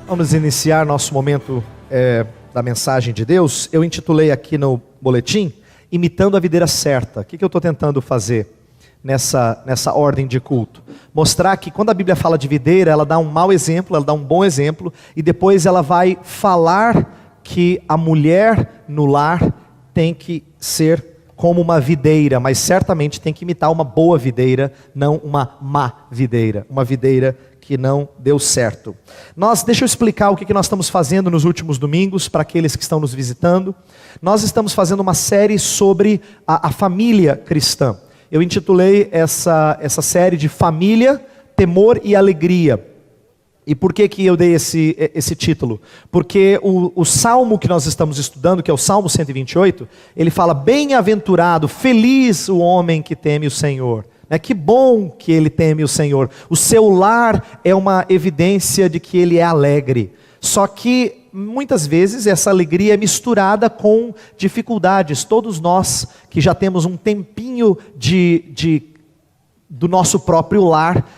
Vamos iniciar nosso momento da mensagem de Deus. Eu intitulei aqui no boletim, Imitando a Videira Certa. O que eu estou tentando fazer nessa ordem de culto? Mostrar que quando a Bíblia fala de videira, ela dá um mau exemplo, ela dá um bom exemplo, e depois ela vai falar que a mulher no lar tem que ser como uma videira, mas certamente tem que imitar uma boa videira, não uma má videira, uma videira que não deu certo. Deixa eu explicar o que nós estamos fazendo nos últimos domingos, para aqueles que estão nos visitando. Nós estamos fazendo uma série sobre a família cristã. Eu intitulei essa série de Família, Temor e Alegria. E por que eu dei esse título? Porque o salmo que nós estamos estudando, que é o Salmo 128, ele fala: bem-aventurado, feliz o homem que teme o Senhor. Que bom que ele teme o Senhor. O seu lar é uma evidência de que ele é alegre. Só que muitas vezes essa alegria é misturada com dificuldades. Todos nós que já temos um tempinho do nosso próprio lar,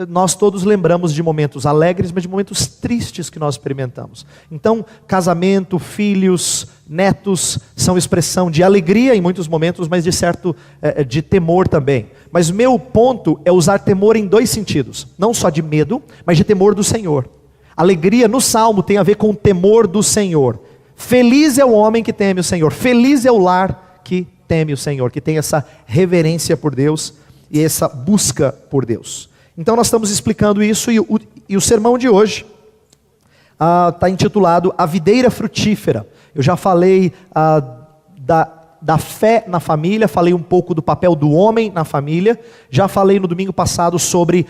nós todos lembramos de momentos alegres, mas de momentos tristes que nós experimentamos. Então, casamento, filhos, netos são expressão de alegria em muitos momentos, mas de temor também. Mas o meu ponto é usar temor em dois sentidos, não só de medo, mas de temor do Senhor. Alegria no Salmo tem a ver com o temor do Senhor. Feliz é o homem que teme o Senhor, feliz é o lar que teme o Senhor, que tem essa reverência por Deus e essa busca por Deus. Então nós estamos explicando isso, e o sermão de hoje está intitulado A Videira Frutífera. Eu já falei da fé na família, falei um pouco do papel do homem na família, já falei no domingo passado sobre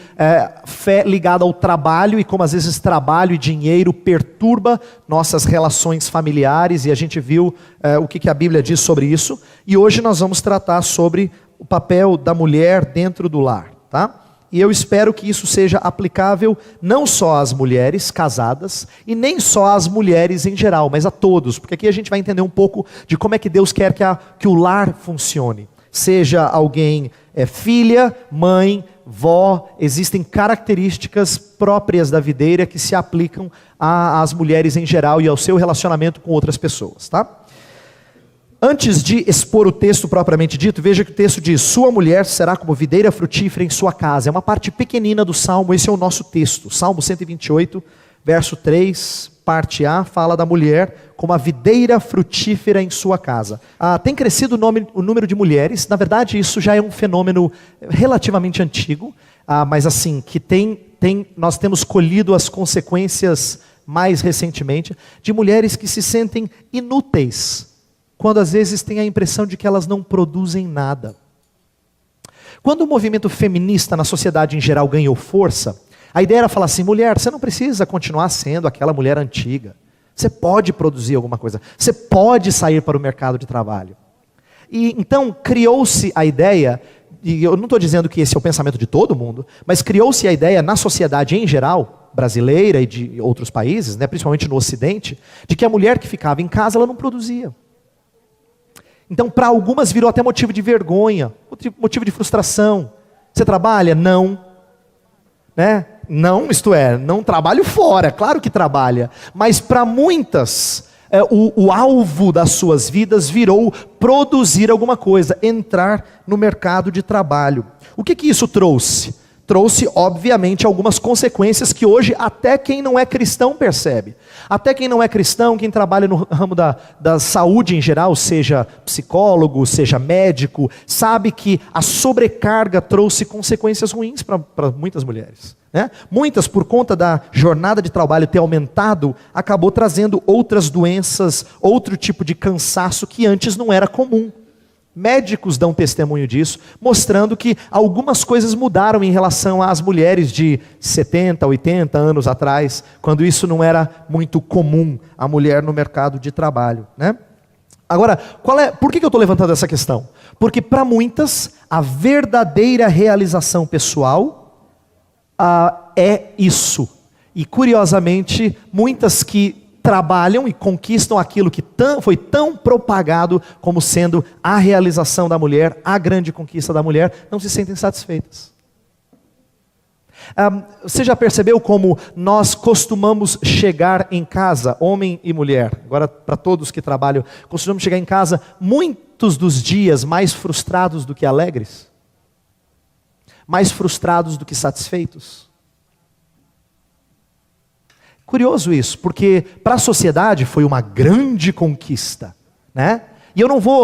fé ligada ao trabalho, e como às vezes trabalho e dinheiro perturba nossas relações familiares, e a gente viu o que a Bíblia diz sobre isso. E hoje nós vamos tratar sobre o papel da mulher dentro do lar, tá? E eu espero que isso seja aplicável não só às mulheres casadas, e nem só às mulheres em geral, mas a todos, porque aqui a gente vai entender um pouco de como é que Deus quer que o lar funcione. Seja alguém filha, mãe, vó, existem características próprias da videira que se aplicam às mulheres em geral e ao seu relacionamento com outras pessoas, tá? Antes de expor o texto propriamente dito, veja que o texto diz: sua mulher será como videira frutífera em sua casa. É uma parte pequenina do Salmo, esse é o nosso texto. Salmo 128, verso 3, parte A, fala da mulher como a videira frutífera em sua casa. Tem crescido o número de mulheres, na verdade isso já é um fenômeno relativamente antigo, mas assim, que nós temos colhido as consequências mais recentemente, de mulheres que se sentem inúteis, quando às vezes tem a impressão de que elas não produzem nada. Quando o movimento feminista na sociedade em geral ganhou força, a ideia era falar assim: mulher, você não precisa continuar sendo aquela mulher antiga. Você pode produzir alguma coisa. Você pode sair para o mercado de trabalho. E então criou-se a ideia, e eu não estou dizendo que esse é o pensamento de todo mundo, mas criou-se a ideia na sociedade em geral, brasileira e de outros países, principalmente no Ocidente, de que a mulher que ficava em casa, ela não produzia. Então, para algumas virou até motivo de vergonha, motivo de frustração. Você trabalha? Não. Não, isto é, não trabalho fora, claro que trabalha. Mas para muitas, o alvo das suas vidas virou produzir alguma coisa, entrar no mercado de trabalho. O que isso trouxe? Trouxe, obviamente, algumas consequências que hoje até quem não é cristão percebe. Até quem não é cristão, quem trabalha no ramo da saúde em geral, seja psicólogo, seja médico, sabe que a sobrecarga trouxe consequências ruins para muitas mulheres. Muitas, por conta da jornada de trabalho ter aumentado, acabou trazendo outras doenças, outro tipo de cansaço que antes não era comum. Médicos dão testemunho disso, mostrando que algumas coisas mudaram em relação às mulheres de 70, 80 anos atrás, quando isso não era muito comum, a mulher no mercado de trabalho. Agora, por que eu estou levantando essa questão? Porque para muitas, a verdadeira realização pessoal é isso. E curiosamente, muitas que trabalham e conquistam aquilo que foi tão propagado como sendo a realização da mulher, a grande conquista da mulher, não se sentem satisfeitas. Você já percebeu como nós costumamos chegar em casa, homem e mulher, agora para todos que trabalham, costumamos chegar em casa muitos dos dias mais frustrados do que alegres? Mais frustrados do que satisfeitos? Curioso isso, porque para a sociedade foi uma grande conquista, né?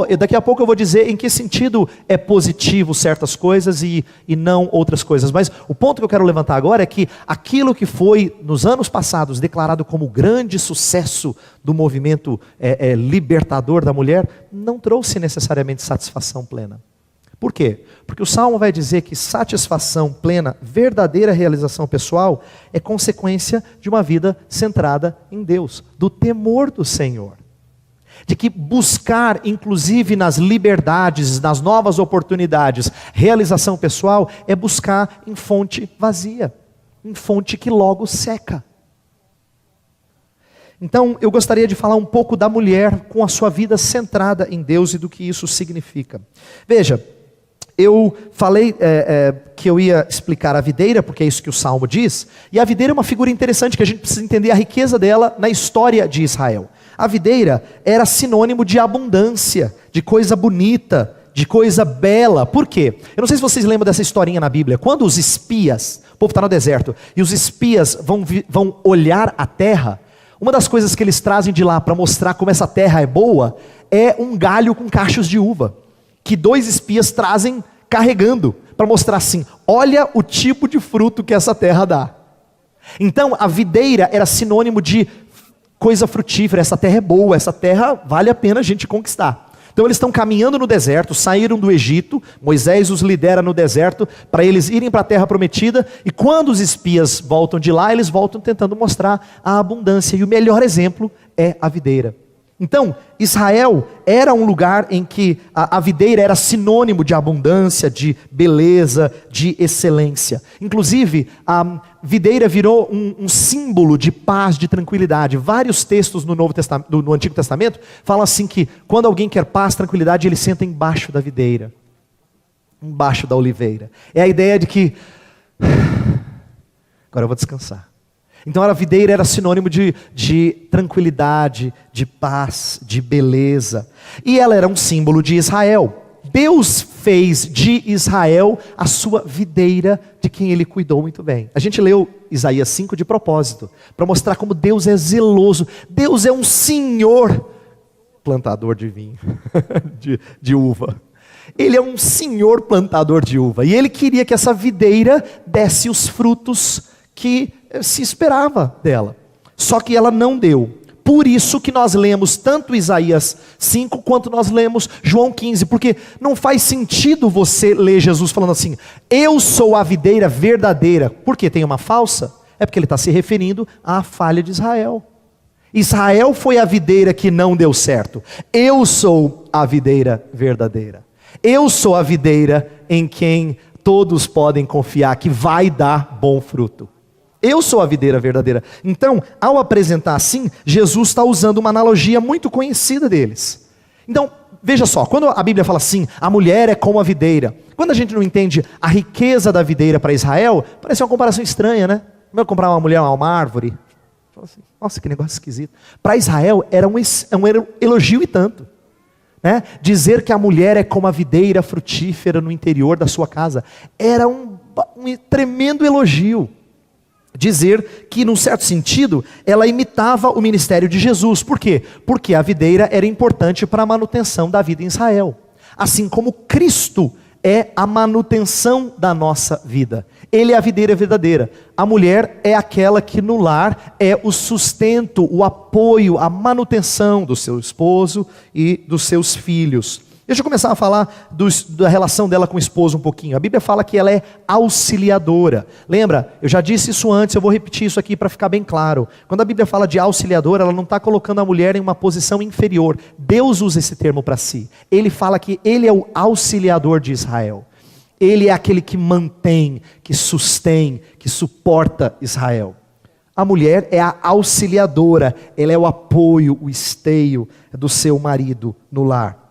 E daqui a pouco eu vou dizer em que sentido é positivo certas coisas e não outras coisas. Mas o ponto que eu quero levantar agora é que aquilo que foi, nos anos passados, declarado como grande sucesso do movimento libertador da mulher, não trouxe necessariamente satisfação plena. Por quê? Porque o Salmo vai dizer que satisfação plena, verdadeira realização pessoal, é consequência de uma vida centrada em Deus, do temor do Senhor. De que buscar, inclusive nas liberdades, nas novas oportunidades, realização pessoal, é buscar em fonte vazia, em fonte que logo seca. Então, eu gostaria de falar um pouco da mulher com a sua vida centrada em Deus e do que isso significa. Veja, eu falei que eu ia explicar a videira, porque é isso que o Salmo diz, e a videira é uma figura interessante que a gente precisa entender a riqueza dela na história de Israel. A videira era sinônimo de abundância, de coisa bonita, de coisa bela. Por quê? Eu não sei se vocês lembram dessa historinha na Bíblia. Quando os espias, o povo está no deserto, e os espias vão olhar a terra, uma das coisas que eles trazem de lá para mostrar como essa terra é boa, é um galho com cachos de uva, que 2 espias trazem carregando, para mostrar assim, olha o tipo de fruto que essa terra dá. Então a videira era sinônimo de coisa frutífera, essa terra é boa, essa terra vale a pena a gente conquistar. Então eles estão caminhando no deserto, saíram do Egito, Moisés os lidera no deserto, para eles irem para a terra prometida, e quando os espias voltam de lá, eles voltam tentando mostrar a abundância, e o melhor exemplo é a videira. Então, Israel era um lugar em que a videira era sinônimo de abundância, de beleza, de excelência. Inclusive, a videira virou um símbolo de paz, de tranquilidade. Vários textos no Antigo Testamento falam assim que quando alguém quer paz, tranquilidade, ele senta embaixo da videira, embaixo da oliveira. É a ideia de que, agora eu vou descansar. Então a videira era sinônimo de tranquilidade, de paz, de beleza. E ela era um símbolo de Israel. Deus fez de Israel a sua videira de quem Ele cuidou muito bem. A gente leu Isaías 5 de propósito, para mostrar como Deus é zeloso. Deus é um senhor plantador de vinho, de uva. Ele é um senhor plantador de uva. E Ele queria que essa videira desse os frutos que se esperava dela, só que ela não deu. Por isso que nós lemos tanto Isaías 5 quanto nós lemos João 15, porque não faz sentido você ler Jesus falando assim, eu sou a videira verdadeira, porque tem uma falsa? É porque ele está se referindo à falha de Israel. Israel foi a videira que não deu certo, eu sou a videira verdadeira, eu sou a videira em quem todos podem confiar que vai dar bom fruto. Eu sou a videira verdadeira. Então, ao apresentar assim, Jesus está usando uma analogia muito conhecida deles. Então, veja só, quando a Bíblia fala assim, a mulher é como a videira, quando a gente não entende a riqueza da videira para Israel, parece uma comparação estranha, né? Como eu comprar uma mulher, uma árvore? Fala assim, nossa, que negócio esquisito. Para Israel era um elogio e tanto. Né? Dizer que a mulher é como a videira frutífera no interior da sua casa, era um tremendo elogio. Dizer que, num certo sentido, ela imitava o ministério de Jesus. Por quê? Porque a videira era importante para a manutenção da vida em Israel. Assim como Cristo é a manutenção da nossa vida. Ele é a videira verdadeira. A mulher é aquela que no lar é o sustento, o apoio, a manutenção do seu esposo e dos seus filhos. Deixa eu começar a falar da relação dela com o esposo um pouquinho. A Bíblia fala que ela é auxiliadora. Lembra? Eu já disse isso antes, eu vou repetir isso aqui para ficar bem claro. Quando a Bíblia fala de auxiliadora, ela não está colocando a mulher em uma posição inferior. Deus usa esse termo para si. Ele fala que Ele é o auxiliador de Israel. Ele é aquele que mantém, que sustém, que suporta Israel. A mulher é a auxiliadora, ela é o apoio, o esteio do seu marido no lar.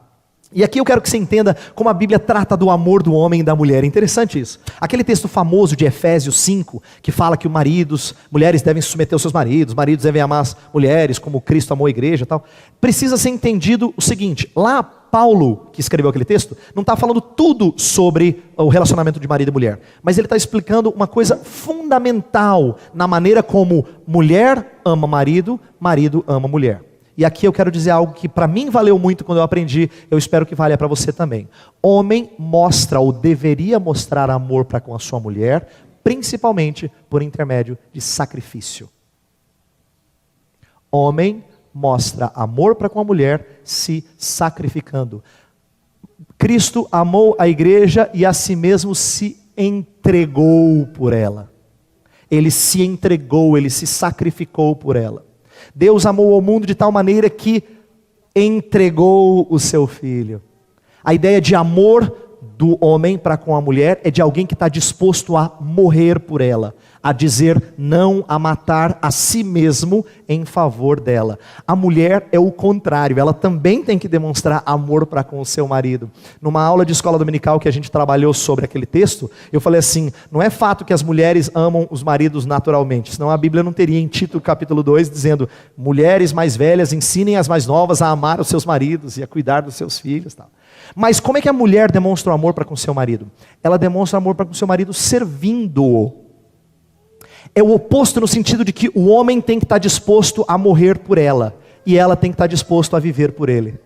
E aqui eu quero que você entenda como a Bíblia trata do amor do homem e da mulher. É interessante isso. Aquele texto famoso de Efésios 5, que fala que mulheres devem se submeter aos seus maridos devem amar as mulheres como Cristo amou a igreja e tal. Precisa ser entendido o seguinte, lá Paulo, que escreveu aquele texto, não está falando tudo sobre o relacionamento de marido e mulher, mas ele está explicando uma coisa fundamental na maneira como mulher ama marido, marido ama mulher. E aqui eu quero dizer algo que para mim valeu muito quando eu aprendi, eu espero que valha para você também. Homem mostra ou deveria mostrar amor para com a sua mulher, principalmente por intermédio de sacrifício. Homem mostra amor para com a mulher se sacrificando. Cristo amou a igreja e a si mesmo se entregou por ela. Ele se entregou, ele se sacrificou por ela. Deus amou o mundo de tal maneira que entregou o seu filho. A ideia de amor do homem para com a mulher é de alguém que está disposto a morrer por ela, a dizer não, a matar a si mesmo em favor dela. A mulher é o contrário, ela também tem que demonstrar amor para com o seu marido. Numa aula de escola dominical que a gente trabalhou sobre aquele texto, eu falei assim, não é fato que as mulheres amam os maridos naturalmente, senão a Bíblia não teria em Tito capítulo 2 dizendo, mulheres mais velhas ensinem as mais novas a amar os seus maridos e a cuidar dos seus filhos, tal. Mas como é que a mulher demonstra o amor para com seu marido? Ela demonstra amor para com seu marido servindo-o. É o oposto no sentido de que o homem tem que estar disposto a morrer por ela, e ela tem que estar disposto a viver por ele.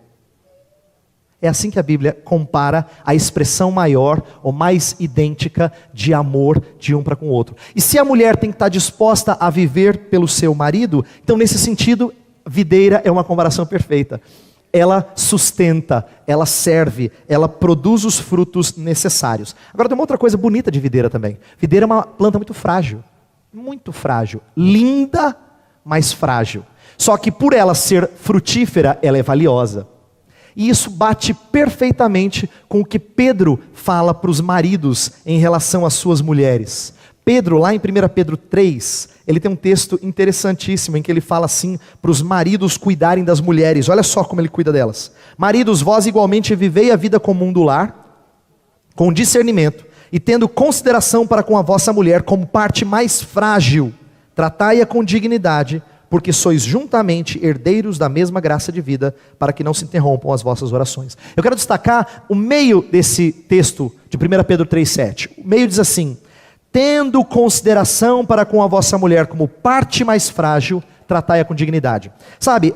É assim que a Bíblia compara a expressão maior ou mais idêntica de amor de um para com o outro. E se a mulher tem que estar disposta a viver pelo seu marido, então nesse sentido, videira é uma comparação perfeita. Ela sustenta, ela serve, ela produz os frutos necessários. Agora tem uma outra coisa bonita de videira também. Videira é uma planta muito frágil, linda, mas frágil. Só que por ela ser frutífera, ela é valiosa. E isso bate perfeitamente com o que Pedro fala para os maridos em relação às suas mulheres. Pedro, lá em 1 Pedro 3, ele tem um texto interessantíssimo em que ele fala assim para os maridos cuidarem das mulheres. Olha só como ele cuida delas. Maridos, vós igualmente vivei a vida comum do lar, com discernimento, e tendo consideração para com a vossa mulher como parte mais frágil, tratai-a com dignidade, porque sois juntamente herdeiros da mesma graça de vida, para que não se interrompam as vossas orações. Eu quero destacar o meio desse texto de 1 Pedro 3,7. O meio diz assim, tendo consideração para com a vossa mulher como parte mais frágil, tratai-a com dignidade. Sabe,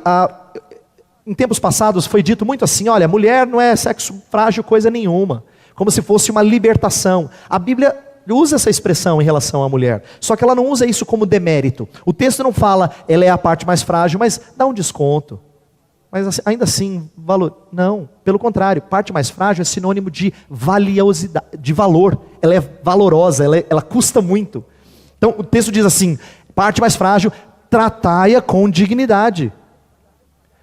em tempos passados foi dito muito assim, olha, mulher não é sexo frágil coisa nenhuma, como se fosse uma libertação. A Bíblia usa essa expressão em relação à mulher, só que ela não usa isso como demérito. O texto não fala, ela é a parte mais frágil, mas dá um desconto. Mas ainda assim, valor. Não, pelo contrário, parte mais frágil é sinônimo de valiosidade, de valor. Ela é valorosa, ela custa muito. Então o texto diz assim, parte mais frágil, tratai-a com dignidade.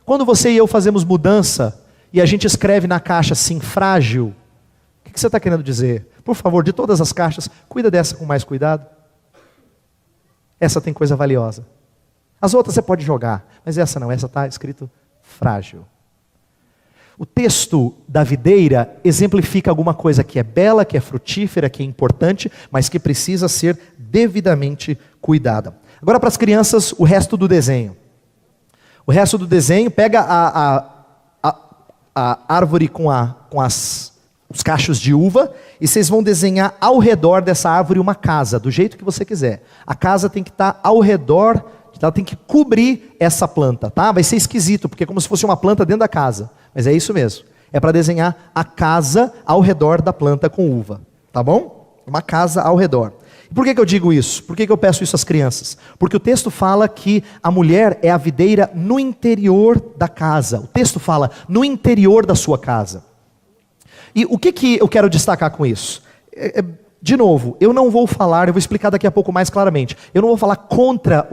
Quando você e eu fazemos mudança, e a gente escreve na caixa assim, frágil, o que você está querendo dizer? Por favor, de todas as caixas, cuida dessa com mais cuidado. Essa tem coisa valiosa. As outras você pode jogar, mas essa não, essa está escrito frágil. O texto da videira exemplifica alguma coisa que é bela, que é frutífera, que é importante, mas que precisa ser devidamente cuidada. Agora para as crianças, o resto do desenho. O resto do desenho, pega a árvore com os cachos de uva, e vocês vão desenhar ao redor dessa árvore uma casa, do jeito que você quiser. A casa tem que estar ao redor, ela tem que cobrir essa planta, tá? Vai ser esquisito, porque é como se fosse uma planta dentro da casa. Mas é isso mesmo. É para desenhar a casa ao redor da planta com uva. Tá bom? Uma casa ao redor. E por que eu digo isso? Por que eu peço isso às crianças? Porque o texto fala que a mulher é a videira no interior da casa. O texto fala no interior da sua casa. E o que eu quero destacar com isso? De novo, eu não vou falar, eu vou explicar daqui a pouco mais claramente. Eu não vou falar contra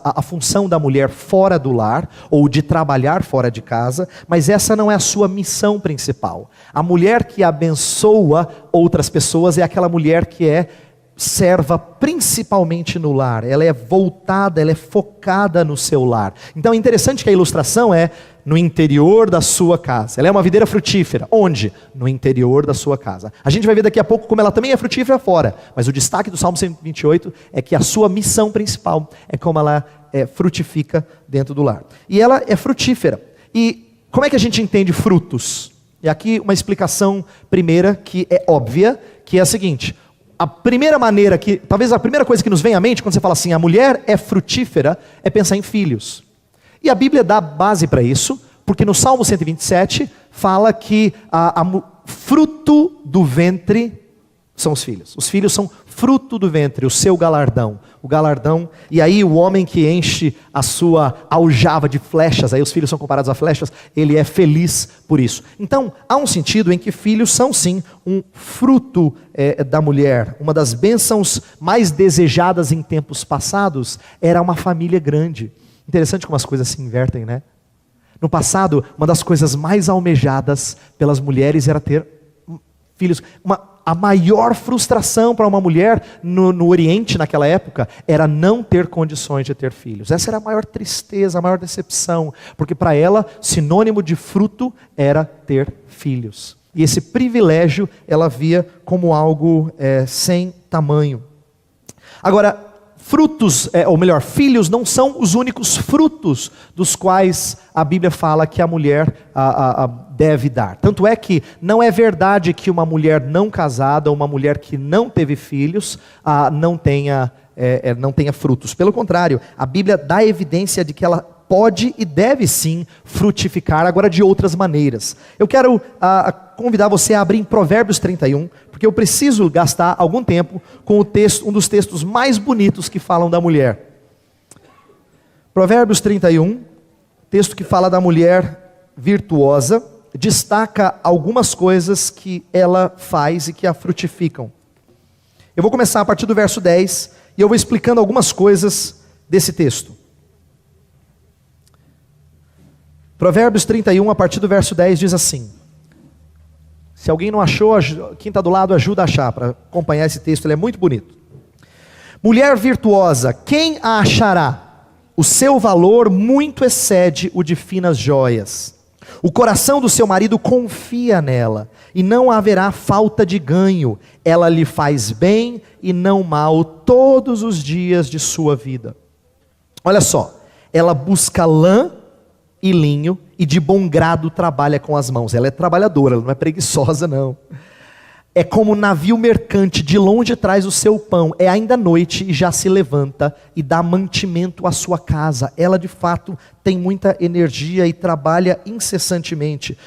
a função da mulher fora do lar, ou de trabalhar fora de casa, mas essa não é a sua missão principal. A mulher que abençoa outras pessoas é aquela mulher que é serva principalmente no lar. Ela é voltada, ela é focada no seu lar. Então é interessante que a ilustração é, No interior da sua casa. Ela é uma videira frutífera. Onde? No interior da sua casa. A gente vai ver daqui a pouco como ela também é frutífera fora. Mas o destaque do Salmo 128 é que a sua missão principal é como ela frutifica dentro do lar. E ela é frutífera. E como é que a gente entende frutos? E aqui uma explicação primeira que é óbvia, que é a seguinte: a primeira maneira que, talvez a primeira coisa que nos vem à mente quando você fala assim, a mulher é frutífera, é pensar em filhos. E a Bíblia dá base para isso, porque no Salmo 127 fala que fruto do ventre são os filhos. Os filhos são fruto do ventre, o seu galardão. O galardão, e aí o homem que enche a sua aljava de flechas, aí os filhos são comparados a flechas, ele é feliz por isso. Então, há um sentido em que filhos são sim um fruto da mulher. Uma das bênçãos mais desejadas em tempos passados era uma família grande. Interessante como as coisas se invertem, né? No passado, uma das coisas mais almejadas pelas mulheres era ter filhos. A maior frustração para uma mulher no Oriente naquela época era não ter condições de ter filhos. Essa era a maior tristeza, a maior decepção, porque para ela, sinônimo de fruto era ter filhos. E esse privilégio ela via como algo sem tamanho. Agora, frutos, ou melhor, filhos não são os únicos frutos dos quais a Bíblia fala que a mulher deve dar. Tanto é que não é verdade que uma mulher não casada, uma mulher que não teve filhos, não tenha frutos. Pelo contrário, a Bíblia dá evidência de que ela pode e deve sim frutificar, agora de outras maneiras. Eu quero convidar você a abrir em Provérbios 31, porque eu preciso gastar algum tempo com o texto, um dos textos mais bonitos que falam da mulher. Provérbios 31, texto que fala da mulher virtuosa, destaca algumas coisas que ela faz e que a frutificam. Eu vou começar a partir do verso 10, e eu vou explicando algumas coisas desse texto. Provérbios 31, a partir do verso 10, diz assim. Se alguém não achou, quem está do lado ajuda a achar, para acompanhar esse texto, ele é muito bonito. Mulher virtuosa, quem a achará? O seu valor muito excede o de finas joias. O coração do seu marido confia nela, e não haverá falta de ganho. Ela lhe faz bem e não mal todos os dias de sua vida. Olha só, ela busca lã e linho, e de bom grado trabalha com as mãos. Ela é trabalhadora, ela não é preguiçosa não. É como um navio mercante, de longe traz o seu pão, é ainda noite e já se levanta e dá mantimento à sua casa. Ela de fato tem muita energia e trabalha incessantemente.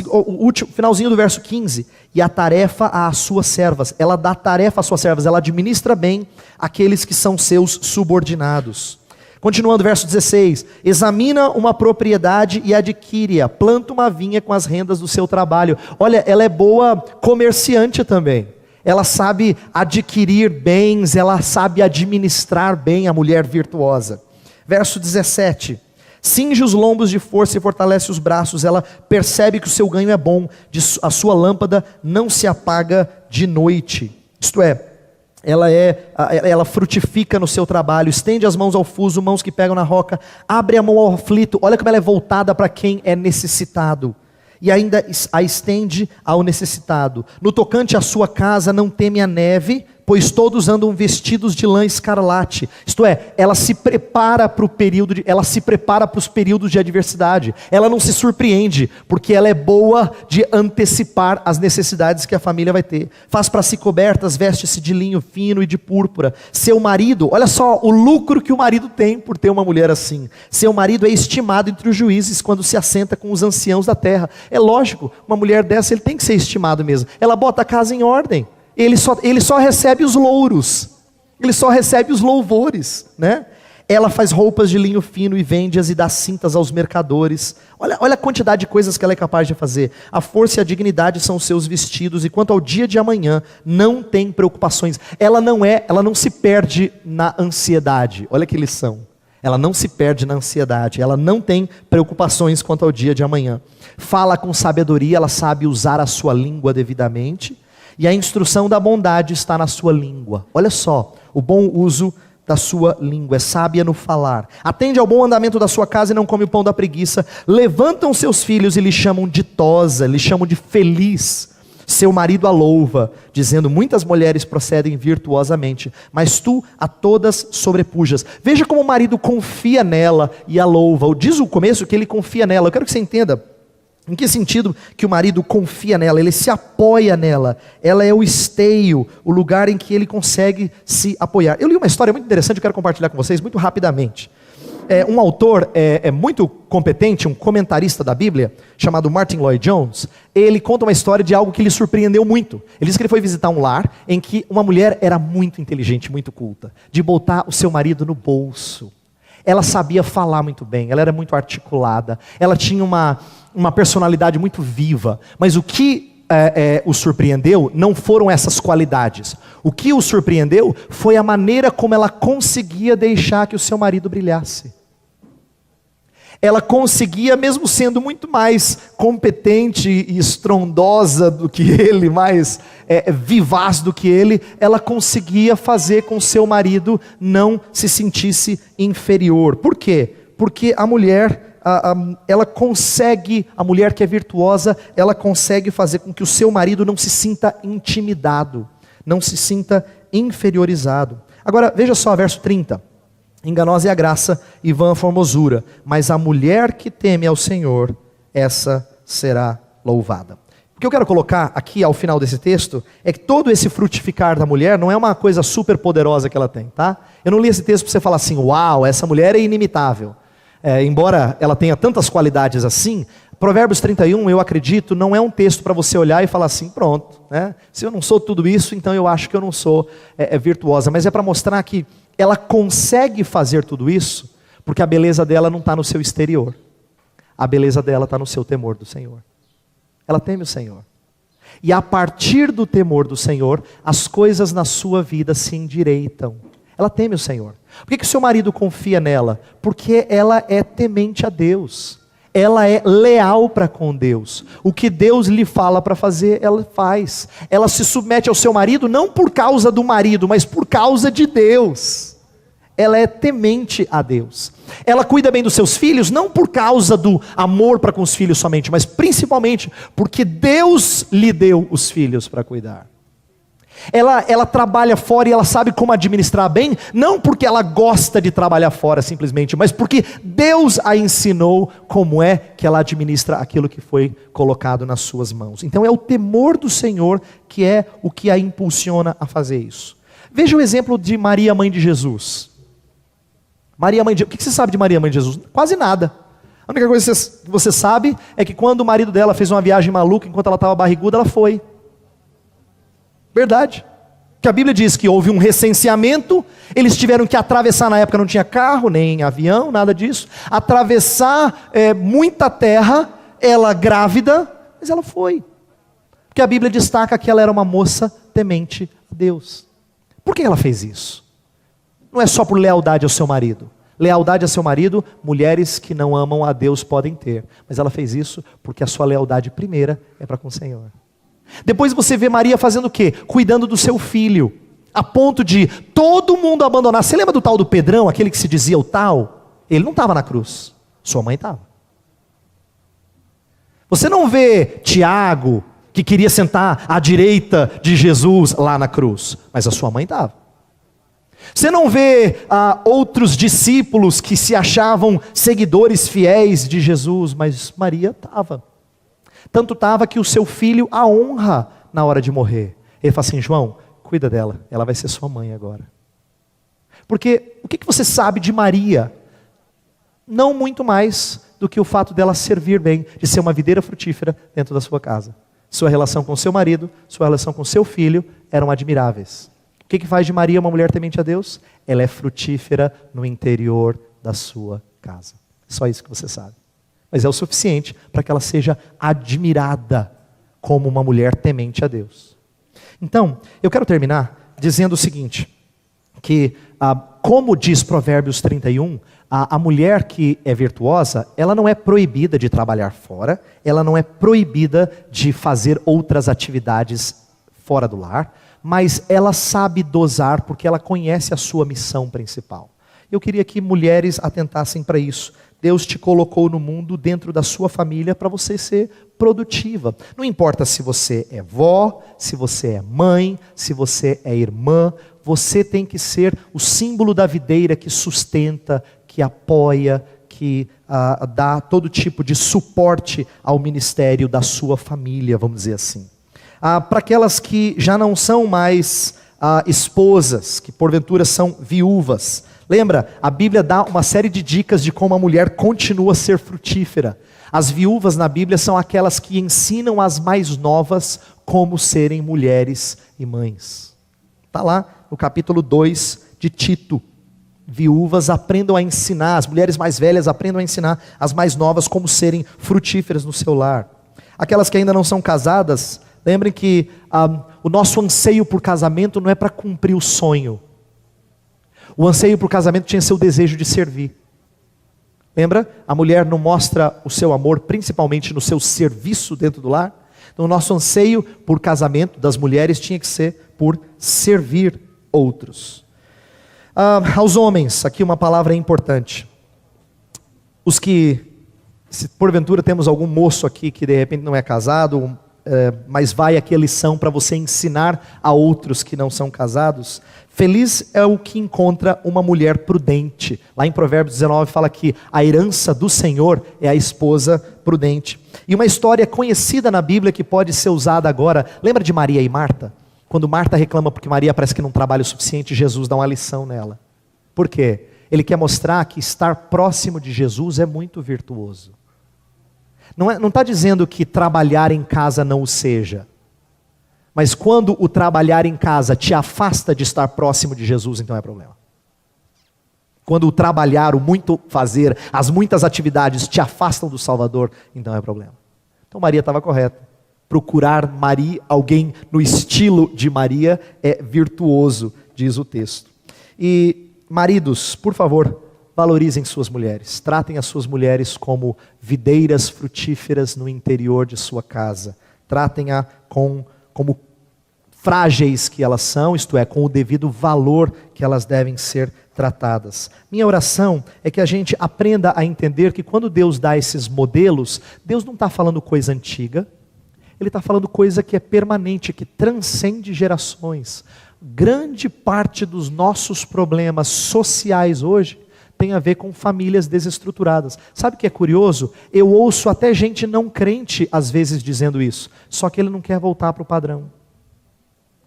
O último, finalzinho do verso 15, e a tarefa às suas servas. Ela dá tarefa às suas servas, ela administra bem aqueles que são seus subordinados. Continuando, verso 16, examina uma propriedade e adquire-a, planta uma vinha com as rendas do seu trabalho. Olha, ela é boa comerciante também, ela sabe adquirir bens, ela sabe administrar bem, a mulher virtuosa. Verso 17, cinge os lombos de força e fortalece os braços, ela percebe que o seu ganho é bom, a sua lâmpada não se apaga de noite. Isto é, ela frutifica no seu trabalho, estende as mãos ao fuso, mãos que pegam na roca, abre a mão ao aflito. Olha como ela é voltada para quem é necessitado, e ainda a estende ao necessitado. No tocante à sua casa não teme a neve, pois todos andam vestidos de lã escarlate. Isto é, ela se prepara para os períodos de adversidade. Ela não se surpreende, porque ela é boa de antecipar as necessidades que a família vai ter. Faz para si cobertas, veste-se de linho fino e de púrpura. Seu marido, olha só o lucro que o marido tem por ter uma mulher assim. Seu marido é estimado entre os juízes quando se assenta com os anciãos da terra. É lógico, uma mulher dessa ele tem que ser estimado mesmo. Ela bota a casa em ordem. Ele só recebe os louros, ele só recebe os louvores, né? Ela faz roupas de linho fino e vende-as e dá cintas aos mercadores. Olha a quantidade de coisas que ela é capaz de fazer. A força e a dignidade são os seus vestidos, e quanto ao dia de amanhã, não tem preocupações. Ela não se perde na ansiedade. Olha que lição. Ela não se perde na ansiedade, ela não tem preocupações quanto ao dia de amanhã. Fala com sabedoria, ela sabe usar a sua língua devidamente. E a instrução da bondade está na sua língua. Olha só, o bom uso da sua língua, é sábia no falar. Atende ao bom andamento da sua casa e não come o pão da preguiça. Levantam seus filhos e lhe chamam ditosa, lhe chamam de feliz. Seu marido a louva, dizendo: muitas mulheres procedem virtuosamente, mas tu a todas sobrepujas. Veja como o marido confia nela e a louva. Diz o começo que ele confia nela. Eu quero que você entenda em que sentido que o marido confia nela. Ele se apoia nela. Ela é o esteio, o lugar em que ele consegue se apoiar. Eu li uma história muito interessante, eu quero compartilhar com vocês muito rapidamente. Um autor muito competente, um comentarista da Bíblia, chamado Martin Lloyd-Jones. Ele conta uma história de algo que lhe surpreendeu muito. Ele diz que ele foi visitar um lar em que uma mulher era muito inteligente, muito culta, de botar o seu marido no bolso. Ela sabia falar muito bem, ela era muito articulada, ela tinha uma personalidade muito viva. Mas o que o surpreendeu não foram essas qualidades. O que o surpreendeu foi a maneira como ela conseguia deixar que o seu marido brilhasse. Ela conseguia, mesmo sendo muito mais competente e estrondosa do que ele, mais vivaz do que ele, ela conseguia fazer com que o seu marido não se sentisse inferior. Por quê? Porque a mulher, ela consegue, a mulher que é virtuosa, ela consegue fazer com que o seu marido não se sinta intimidado, não se sinta inferiorizado. Agora, veja só, verso 30. Enganosa é a graça e vã a formosura, mas a mulher que teme ao Senhor, essa será louvada. O que eu quero colocar aqui ao final desse texto é que todo esse frutificar da mulher não é uma coisa super poderosa que ela tem, tá? Eu não li esse texto para você falar assim: uau, essa mulher é inimitável. Embora ela tenha tantas qualidades assim, Provérbios 31, eu acredito, não é um texto para você olhar e falar assim: pronto, né? Se eu não sou tudo isso, então eu acho que eu não sou virtuosa. Mas é para mostrar que ela consegue fazer tudo isso, porque a beleza dela não está no seu exterior. A beleza dela está no seu temor do Senhor. Ela teme o Senhor. E a partir do temor do Senhor, as coisas na sua vida se endireitam. Ela teme o Senhor. Por que o seu marido confia nela? Porque ela é temente a Deus. Ela é leal para com Deus. O que Deus lhe fala para fazer, ela faz. Ela se submete ao seu marido, não por causa do marido, mas por causa de Deus. Ela é temente a Deus. Ela cuida bem dos seus filhos, não por causa do amor para com os filhos somente, mas principalmente porque Deus lhe deu os filhos para cuidar. Ela trabalha fora e ela sabe como administrar bem, não porque ela gosta de trabalhar fora simplesmente, mas porque Deus a ensinou como é que ela administra aquilo que foi colocado nas suas mãos. Então é o temor do Senhor que é o que a impulsiona a fazer isso. Veja o exemplo de Maria, mãe de Jesus. O que você sabe de Maria, mãe de Jesus? Quase nada. A única coisa que você sabe é que quando o marido dela fez uma viagem maluca, enquanto ela estava barriguda, ela foi. Verdade. Que a Bíblia diz que houve um recenseamento, eles tiveram que atravessar, na época não tinha carro, nem avião, nada disso, atravessar muita terra, ela grávida, mas ela foi. Porque a Bíblia destaca que ela era uma moça temente a Deus. Por que ela fez isso? Não é só por lealdade ao seu marido. Lealdade a seu marido, mulheres que não amam a Deus podem ter. Mas ela fez isso porque a sua lealdade primeira é para com o Senhor. Depois você vê Maria fazendo o quê? Cuidando do seu filho, a ponto de todo mundo abandonar. Você lembra do tal do Pedrão, aquele que se dizia o tal? Ele não estava na cruz, sua mãe estava. Você não vê Tiago, que queria sentar à direita de Jesus lá na cruz, mas a sua mãe estava. Você não vê outros discípulos que se achavam seguidores fiéis de Jesus, mas Maria estava. Tanto estava que o seu filho a honra na hora de morrer. Ele fala assim: João, cuida dela, ela vai ser sua mãe agora. Porque o que você sabe de Maria? Não muito mais do que o fato dela servir bem, de ser uma videira frutífera dentro da sua casa. Sua relação com seu marido, sua relação com seu filho eram admiráveis. O que faz de Maria uma mulher temente a Deus? Ela é frutífera no interior da sua casa. Só isso que você sabe. Mas é o suficiente para que ela seja admirada como uma mulher temente a Deus. Então, eu quero terminar dizendo o seguinte, que como diz Provérbios 31, a mulher que é virtuosa, ela não é proibida de trabalhar fora, ela não é proibida de fazer outras atividades fora do lar, mas ela sabe dosar porque ela conhece a sua missão principal. Eu queria que mulheres atentassem para isso. Deus te colocou no mundo, dentro da sua família, para você ser produtiva. Não importa se você é vó, se você é mãe, se você é irmã, você tem que ser o símbolo da videira que sustenta, que apoia, que dá todo tipo de suporte ao ministério da sua família, vamos dizer assim. Para aquelas que já não são mais esposas, que porventura são viúvas, lembra, a Bíblia dá uma série de dicas de como a mulher continua a ser frutífera. As viúvas na Bíblia são aquelas que ensinam as mais novas como serem mulheres e mães. Está lá no capítulo 2 de Tito. Viúvas aprendam a ensinar, as mulheres mais velhas aprendam a ensinar as mais novas como serem frutíferas no seu lar. Aquelas que ainda não são casadas, lembrem que o nosso anseio por casamento não é para cumprir o sonho. O anseio por casamento tinha seu desejo de servir. Lembra? A mulher não mostra o seu amor principalmente no seu serviço dentro do lar. Então o nosso anseio por casamento das mulheres tinha que ser por servir outros. Aos homens, aqui uma palavra importante. Os que, se porventura temos algum moço aqui que de repente não é casado, mas vai aqui a lição para você ensinar a outros que não são casados. Feliz é o que encontra uma mulher prudente. Lá em Provérbios 19 fala que a herança do Senhor é a esposa prudente. E uma história conhecida na Bíblia que pode ser usada agora. Lembra de Maria e Marta? Quando Marta reclama porque Maria parece que não trabalha o suficiente, Jesus dá uma lição nela. Por quê? Ele quer mostrar que estar próximo de Jesus é muito virtuoso. Não está dizendo que trabalhar em casa não o seja. Mas quando o trabalhar em casa te afasta de estar próximo de Jesus, então é problema. Quando o trabalhar, o muito fazer, as muitas atividades te afastam do Salvador, então é problema. Então Maria estava correta. Procurar alguém no estilo de Maria é virtuoso, diz o texto. E maridos, por favor, valorizem suas mulheres. Tratem as suas mulheres como videiras frutíferas no interior de sua casa. Tratem-a como frágeis que elas são, isto é, com o devido valor que elas devem ser tratadas. Minha oração é que a gente aprenda a entender que quando Deus dá esses modelos, Deus não está falando coisa antiga, Ele está falando coisa que é permanente, que transcende gerações. Grande parte dos nossos problemas sociais hoje tem a ver com famílias desestruturadas. Sabe o que é curioso? Eu ouço até gente não crente às vezes dizendo isso, só que ele não quer voltar para o padrão.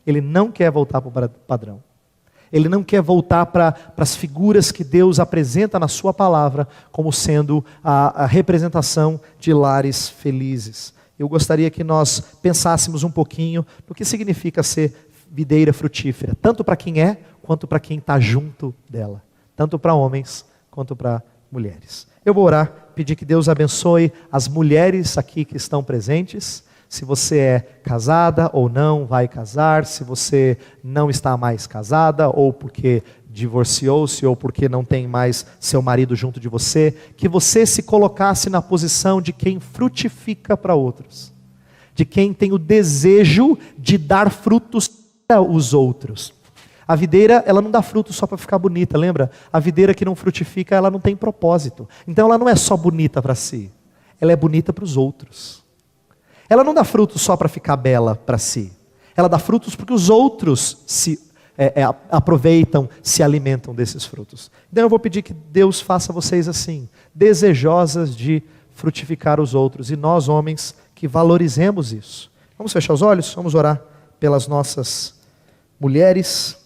Ele não quer voltar para o padrão. Ele não quer voltar para as figuras que Deus apresenta na sua palavra como sendo a representação de lares felizes. Eu gostaria que nós pensássemos um pouquinho no que significa ser videira frutífera, tanto para quem é, quanto para quem está junto dela. Tanto para homens, quanto para mulheres. Eu vou orar, pedir que Deus abençoe as mulheres aqui que estão presentes. Se você é casada ou não vai casar, se você não está mais casada, ou porque divorciou-se, ou porque não tem mais seu marido junto de você, que você se colocasse na posição de quem frutifica para outros, de quem tem o desejo de dar frutos para os outros. A videira, ela não dá fruto só para ficar bonita, lembra? A videira que não frutifica, ela não tem propósito. Então ela não é só bonita para si, ela é bonita para os outros. Ela não dá frutos só para ficar bela para si. Ela dá frutos porque os outros aproveitam, se alimentam desses frutos. Então eu vou pedir que Deus faça vocês assim, desejosas de frutificar os outros. E nós, homens, que valorizemos isso. Vamos fechar os olhos? Vamos orar pelas nossas mulheres.